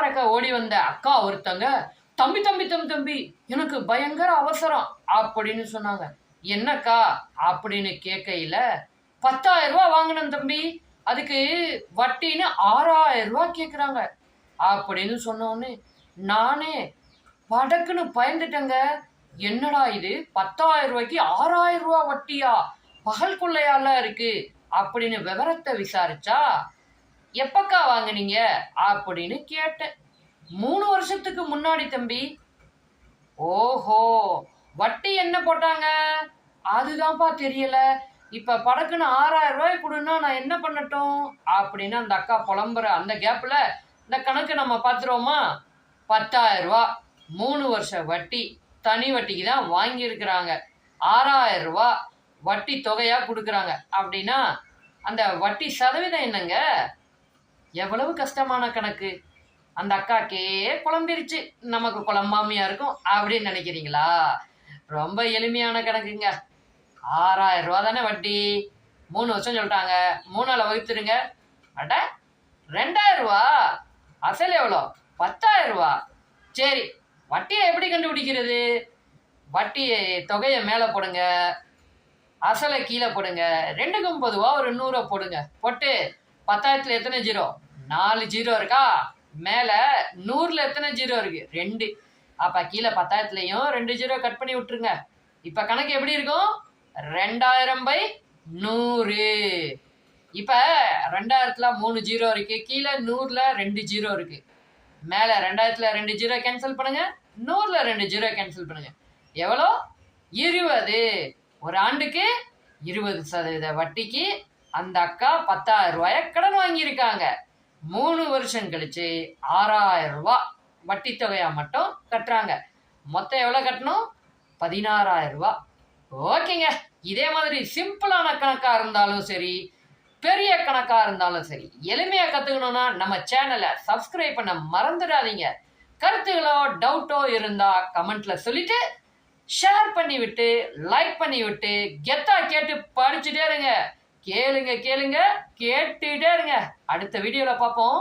பறக்க ஓடி வந்த அக்கா ஒருத்தங்க, தம்பி தம்பி தம்பி தம்பி எனக்கு பயங்கர அவசரம் அப்படின்னு சொன்னாங்க. என்னக்கா அப்படின்னு கேட்கையில, 10,000 ரூபாய் வாங்கினேன் தம்பி, அதுக்கு வட்டின்னு 6,000 ரூபாய் கேட்குறாங்க அப்படின்னு சொன்னோன்னே நானே படக்குன்னு பயந்துட்டேங்க. என்னடா இது 10,000 ரூபாய்க்கு 6,000 ரூபாய் வட்டியா, பகல் கொள்ளையால இருக்கு அப்படின்னு விவரத்தை விசாரிச்சா, எப்பக்கா வாங்குனீங்க அப்படின்னு கேட்டேன். 3 வருஷத்துக்கு முன்னாடி தம்பி. ஓஹோ, வட்டி என்ன போட்டாங்க அதுதான்ப்பா தெரியல. இப்ப படக்குன்னு 6,000 ரூபாய் கொடுன்னா நான் என்ன பண்ணட்டும் அப்படின்னு அந்த அக்கா புலம்புற அந்த கேப்ல இந்த கணக்கு நம்ம பார்த்துருவோமா. 10,000 ரூபாய் 3 வருஷ வட்டி, தனி வட்டிக்கு தான் வாங்கியிருக்கிறாங்க. 6,000 ரூபாய் வட்டி தொகையா கொடுக்குறாங்க அப்படின்னா அந்த வட்டி சதவீதம் என்னங்க? எவ்வளவு கஷ்டமான கணக்கு. அந்த அக்காக்கே குழம்பிருச்சு, நமக்கு குழம்பாமையா இருக்கும் அப்படின்னு நினைக்கிறீங்களா? ரொம்ப எளிமையான கணக்குங்க. 6,000 ரூபா தானே வட்டி, 3 வருஷம் சொல்லிட்டாங்க, 3ஆல வகுத்துருங்க. அட 2,000 ரூபா, அசல் எவ்வளோ? 10,000 ரூபா. சரி, வட்டியை எப்படி கண்டுபிடிக்கிறது? வட்டி தொகையை மேலே போடுங்க, அசலை கீழே போடுங்க, ரெண்டுக்கும் பொதுவாக ஒரு 100 போடுங்க. போட்டு 10,000 எத்தனை ஜீரோ? 4 ஜீரோ இருக்கா? மேலே 100 எத்தனை ஜீரோ இருக்கு? 2. அப்போ கீழே 10,000 2 ஜீரோ கட் பண்ணி விட்டுருங்க. இப்போ கணக்கு எப்படி இருக்கும்? 2,000/100. இப்போ 2,000 3 ஜீரோ இருக்கு, கீழே 100 2 ஜீரோ இருக்கு. மேலே 2,000 2 ஜீரோ கேன்சல் பண்ணுங்க, 100 2 ஜீரோ கேன்சல் பண்ணுங்க. எவ்வளோ? 20. ஒரு ஆண்டுக்கு 20% வட்டிக்கு அந்த அக்கா 10,000 ரூபாய கடன் வாங்கியிருக்காங்க. 3 வருஷம் கழிச்சு 6,000 ரூபாய் வட்டி தொகையா மட்டும் கட்டுறாங்க. மொத்தம் எவ்வளோ கட்டணும்? 16,000 ரூபாய். ஓகேங்க. இதே மாதிரி சிம்பிளான கணக்கா இருந்தாலும் சரி, பெரிய கணக்கா இருந்தாலும் சரி, எளிமையா கத்துக்கணும்னா நம்ம சேனலை சப்ஸ்கிரைப் பண்ண மறந்துடாதீங்க. கருத்துகளோ டவுட்டோ இருந்தா கமெண்ட்ல சொல்லிட்டு ஷேர் பண்ணி விட்டு லைக் பண்ணி விட்டு கெத்தா கேட்டு படிச்சுட்டே இருங்க. கேளுங்க கேளுங்க கேட்டுட்டே இருங்க. அடுத்த வீடியோல பார்ப்போம்.